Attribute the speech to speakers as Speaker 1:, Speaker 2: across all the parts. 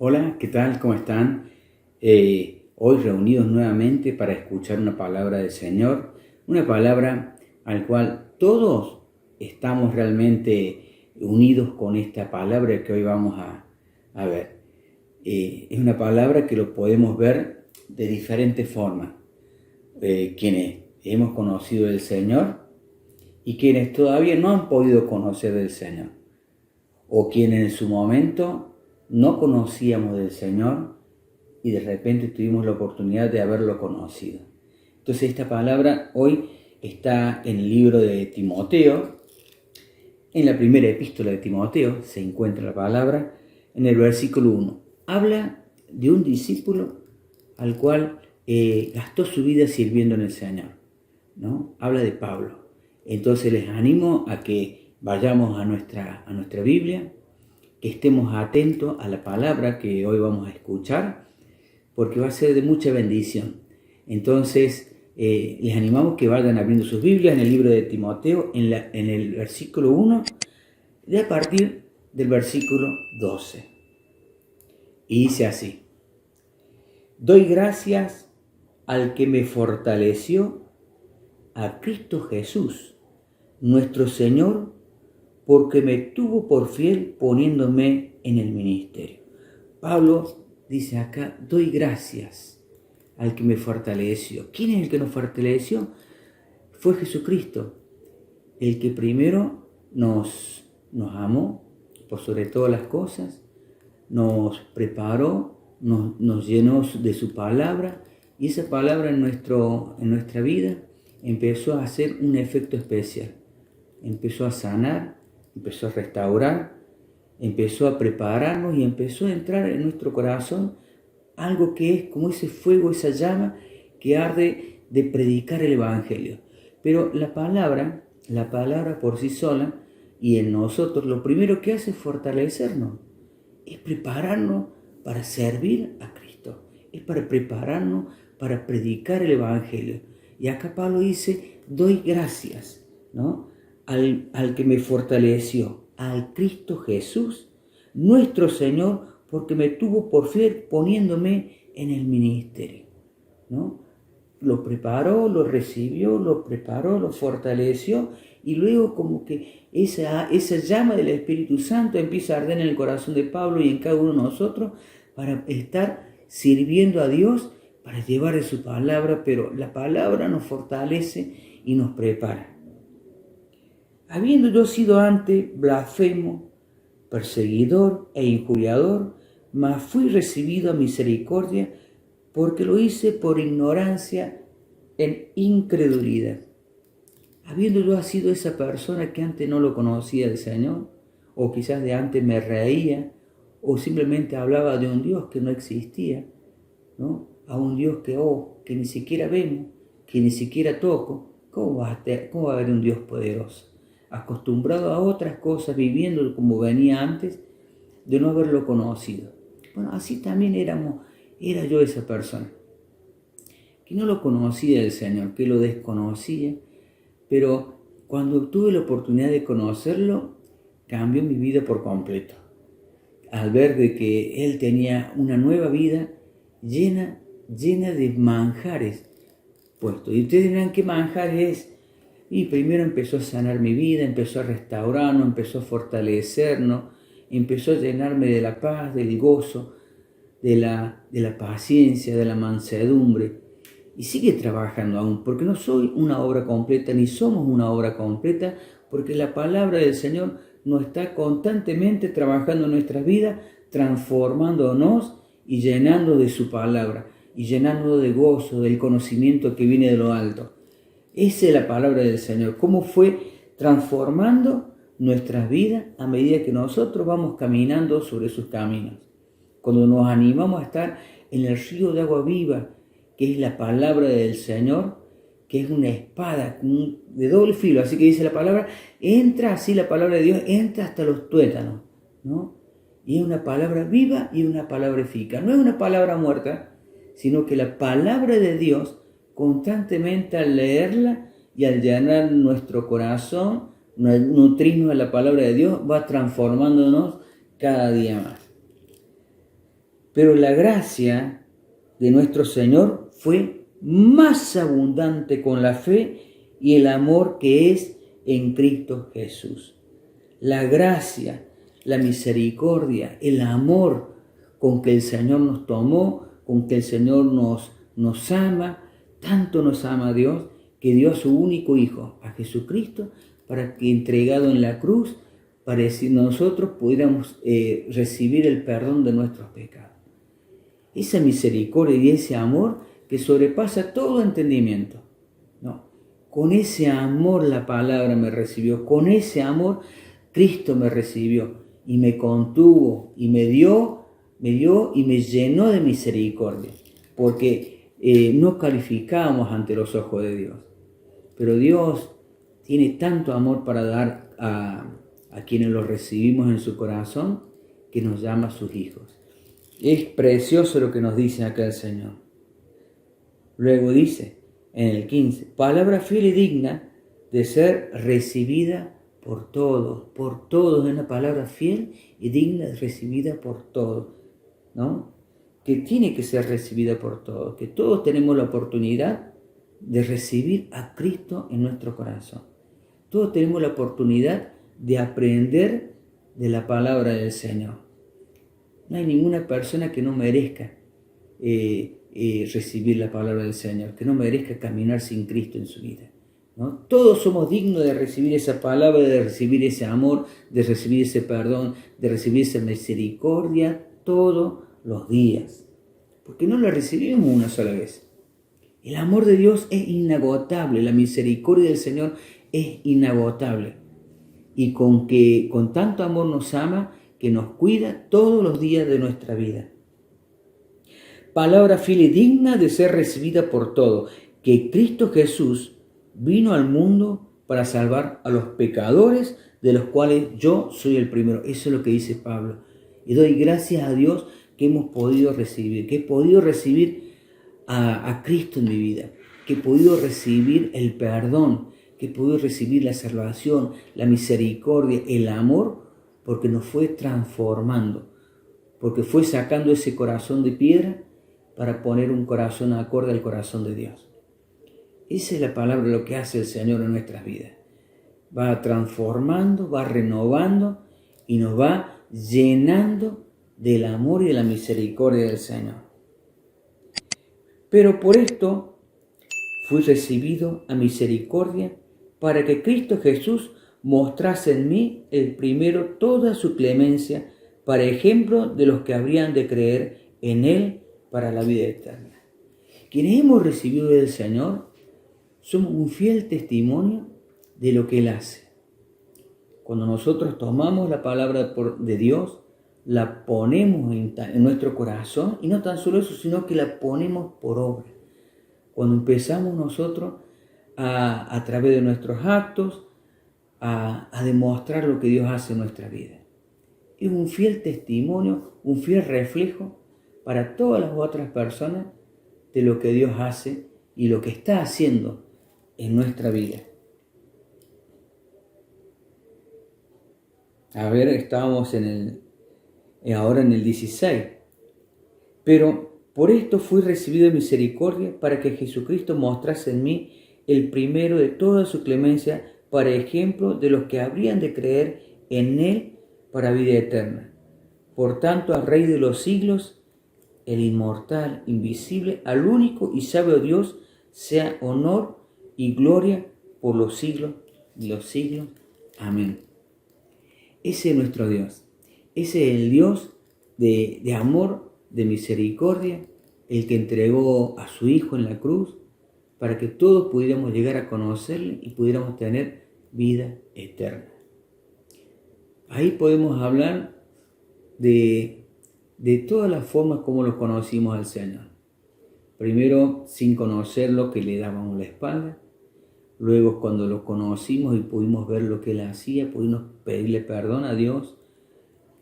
Speaker 1: Hola, ¿qué tal? ¿Cómo están? Hoy reunidos nuevamente para escuchar una palabra del Señor, una palabra al cual todos estamos realmente unidos con esta palabra que hoy vamos a ver. Es una palabra que lo podemos ver de diferentes formas. Quienes hemos conocido del Señor y quienes todavía no han podido conocer del Señor, o quienes en su momento no conocíamos del Señor y de repente tuvimos la oportunidad de haberlo conocido. Entonces esta palabra hoy está en el libro de Timoteo, en la primera epístola de Timoteo se encuentra la palabra en el versículo 1. Habla de un discípulo al cual gastó su vida sirviendo en el Señor, ¿no? Habla de Pablo. Entonces les animo a que vayamos a nuestra Biblia, que estemos atentos a la palabra que hoy vamos a escuchar, porque va a ser de mucha bendición. Entonces, les animamos que vayan abriendo sus Biblias en el libro de Timoteo, en el versículo 1, de a partir del versículo 12. Y dice así: Doy gracias al que me fortaleció, a Cristo Jesús, nuestro Señor, porque me tuvo por fiel poniéndome en el ministerio. Pablo dice acá, doy gracias al que me fortaleció. ¿Quién es el que nos fortaleció? Fue Jesucristo, el que primero nos amó por sobre todas las cosas, nos preparó, nos llenó de su palabra, y esa palabra en nuestra vida empezó a hacer un efecto especial. Empezó a sanar, empezó a restaurar, empezó a prepararnos y empezó a entrar en nuestro corazón algo que es como ese fuego, esa llama que arde de predicar el Evangelio. Pero la palabra por sí sola y en nosotros lo primero que hace es fortalecernos, es prepararnos para servir a Cristo, es para prepararnos para predicar el Evangelio. Y acá Pablo dice, doy gracias, ¿no? Al que me fortaleció, al Cristo Jesús, nuestro Señor, porque me tuvo por fiel poniéndome en el ministerio, ¿no? Lo preparó, lo recibió, lo preparó, lo fortaleció, y luego como que esa llama del Espíritu Santo empieza a arder en el corazón de Pablo y en cada uno de nosotros para estar sirviendo a Dios, para llevar su palabra, pero la palabra nos fortalece y nos prepara. Habiendo yo sido antes blasfemo, perseguidor e injuriador, mas fui recibido a misericordia, porque lo hice por ignorancia en incredulidad. Habiendo yo sido esa persona que antes no lo conocía del Señor, o quizás de antes me reía, o simplemente hablaba de un Dios que no existía, ¿no? A un Dios que ni siquiera vemos, que ni siquiera toco. ¿Cómo va a haber un Dios poderoso? Acostumbrado a otras cosas, viviendo como venía antes, de no haberlo conocido. Bueno, así también era yo esa persona, que no lo conocía del Señor, que lo desconocía, pero cuando tuve la oportunidad de conocerlo, cambió mi vida por completo. Al ver de que Él tenía una nueva vida llena de manjares puestos. Y ustedes dirán, ¿qué manjar es? Y primero empezó a sanar mi vida, empezó a restaurarnos, empezó a fortalecernos, empezó a llenarme de la paz, del gozo, de la paciencia, de la mansedumbre. Y sigue trabajando aún, porque no soy una obra completa, ni somos una obra completa, porque la palabra del Señor nos está constantemente trabajando en nuestras vidas, transformándonos y llenando de su palabra, y llenando de gozo, del conocimiento que viene de lo alto. Esa es la palabra del Señor, cómo fue transformando nuestras vidas a medida que nosotros vamos caminando sobre sus caminos. Cuando nos animamos a estar en el río de agua viva, que es la palabra del Señor, que es una espada de doble filo, así que dice la palabra, entra así la palabra de Dios, entra hasta los tuétanos, ¿no? Y es una palabra viva y una palabra eficaz, no es una palabra muerta, sino que la palabra de Dios, constantemente al leerla y al llenar nuestro corazón, nutrirnos de la palabra de Dios, va transformándonos cada día más. Pero la gracia de nuestro Señor fue más abundante con la fe y el amor que es en Cristo Jesús. La gracia, la misericordia, el amor con que el Señor nos tomó, con que el Señor nos ama, tanto nos ama Dios, que dio a su único Hijo, a Jesucristo, para que entregado en la cruz, para que nosotros pudiéramos recibir el perdón de nuestros pecados. Esa misericordia y ese amor que sobrepasa todo entendimiento. No, con ese amor la palabra me recibió, con ese amor Cristo me recibió y me contuvo y me dio y me llenó de misericordia, porque no calificábamos ante los ojos de Dios. Pero Dios tiene tanto amor para dar a quienes lo recibimos en su corazón, que nos llama a sus hijos. Es precioso lo que nos dice acá el Señor. Luego dice en el 15, palabra fiel y digna de ser recibida por todos, es una palabra fiel y digna de recibida por todos, ¿no? Que tiene que ser recibida por todos, que todos tenemos la oportunidad de recibir a Cristo en nuestro corazón. Todos tenemos la oportunidad de aprender de la palabra del Señor. No hay ninguna persona que no merezca recibir la palabra del Señor, que no merezca caminar sin Cristo en su vida, ¿no? Todos somos dignos de recibir esa palabra, de recibir ese amor, de recibir ese perdón, de recibir esa misericordia todos los días, porque no la recibimos una sola vez. El amor de Dios es inagotable, la misericordia del Señor es inagotable, y con tanto amor nos ama, que nos cuida todos los días de nuestra vida. Palabra fiel y digna de ser recibida por todos, que Cristo Jesús vino al mundo para salvar a los pecadores, de los cuales yo soy el primero. Eso es lo que dice Pablo. Y doy gracias a Dios que hemos podido recibir, que he podido recibir a Cristo en mi vida, que he podido recibir el perdón, que he podido recibir la salvación, la misericordia, el amor, porque nos fue transformando, porque fue sacando ese corazón de piedra para poner un corazón acorde al corazón de Dios. Esa es la palabra, lo que hace el Señor en nuestras vidas. Va transformando, va renovando y nos va llenando del amor y de la misericordia del Señor. Pero por esto fui recibido a misericordia, para que Cristo Jesús mostrase en mí el primero toda su clemencia, para ejemplo de los que habrían de creer en Él para la vida eterna. Quienes hemos recibido del Señor somos un fiel testimonio de lo que Él hace. Cuando nosotros tomamos la palabra de Dios, la ponemos en nuestro corazón, y no tan solo eso, sino que la ponemos por obra. Cuando empezamos nosotros a través de nuestros actos, a demostrar lo que Dios hace en nuestra vida. Es un fiel testimonio, un fiel reflejo para todas las otras personas de lo que Dios hace y lo que está haciendo en nuestra vida. A ver, estábamos ahora en el 16. Pero por esto fui recibido de misericordia, para que Jesucristo mostrase en mí el primero de toda su clemencia, para ejemplo de los que habrían de creer en Él para vida eterna. Por tanto, al Rey de los siglos, el inmortal, invisible, al único y sabio Dios, sea honor y gloria por los siglos de los siglos. Amén. Ese es nuestro Dios. Ese es el Dios de amor, de misericordia, el que entregó a su Hijo en la cruz, para que todos pudiéramos llegar a conocerle y pudiéramos tener vida eterna. Ahí podemos hablar de todas las formas como lo conocimos al Señor. Primero, sin conocerlo, que le dábamos la espalda. Luego, cuando lo conocimos y pudimos ver lo que Él hacía, pudimos pedirle perdón a Dios.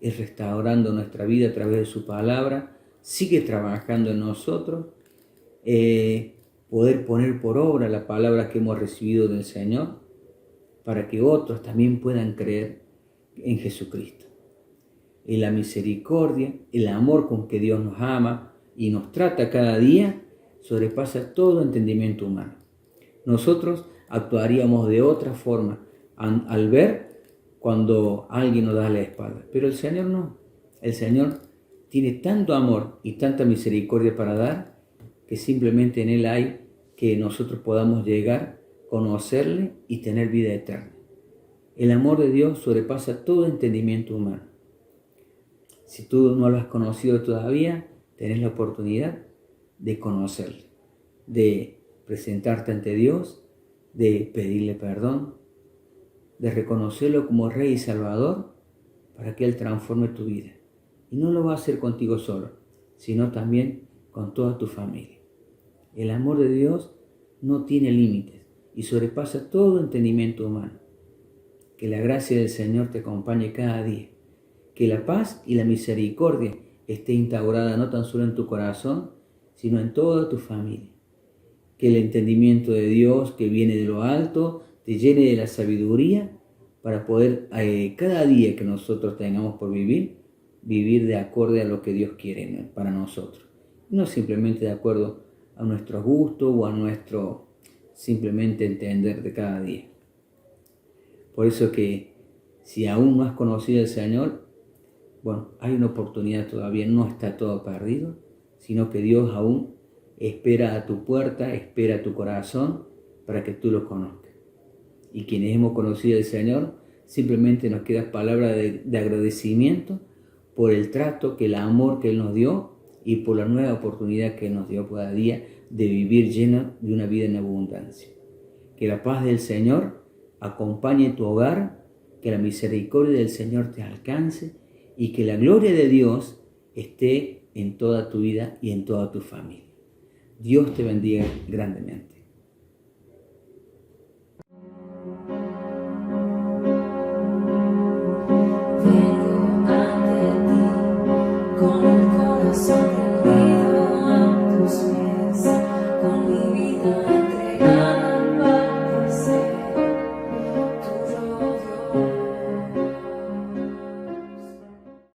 Speaker 1: Él restaurando nuestra vida a través de su palabra, sigue trabajando en nosotros. Poder poner por obra la palabra que hemos recibido del Señor, para que otros también puedan creer en Jesucristo. la misericordia, el amor con que Dios nos ama y nos trata cada día, sobrepasa todo entendimiento humano. Nosotros actuaríamos de otra forma al ver cuando alguien nos da la espalda, pero el Señor no. El Señor tiene tanto amor y tanta misericordia para dar que simplemente en Él hay que nosotros podamos llegar, conocerle y tener vida eterna. El amor de Dios sobrepasa todo entendimiento humano. Si tú no lo has conocido todavía, tenés la oportunidad de conocerle, de presentarte ante Dios, de pedirle perdón, de reconocerlo como Rey y Salvador para que Él transforme tu vida. Y no lo va a hacer contigo solo, sino también con toda tu familia. El amor de Dios no tiene límites y sobrepasa todo entendimiento humano. Que la gracia del Señor te acompañe cada día. Que la paz y la misericordia esté instaurada no tan solo en tu corazón, sino en toda tu familia. Que el entendimiento de Dios que viene de lo alto te llene de la sabiduría para poder cada día que nosotros tengamos por vivir de acuerdo a lo que Dios quiere para nosotros. No simplemente de acuerdo a nuestro gusto o a nuestro simplemente entender de cada día. Por eso que si aún no has conocido al Señor, hay una oportunidad todavía, no está todo perdido, sino que Dios aún espera a tu puerta, espera a tu corazón para que tú lo conozcas. Y quienes hemos conocido al Señor, simplemente nos queda palabra de agradecimiento por el trato, el amor que Él nos dio y por la nueva oportunidad que Él nos dio cada día de vivir lleno de una vida en abundancia. Que la paz del Señor acompañe tu hogar, que la misericordia del Señor te alcance y que la gloria de Dios esté en toda tu vida y en toda tu familia. Dios te bendiga grandemente.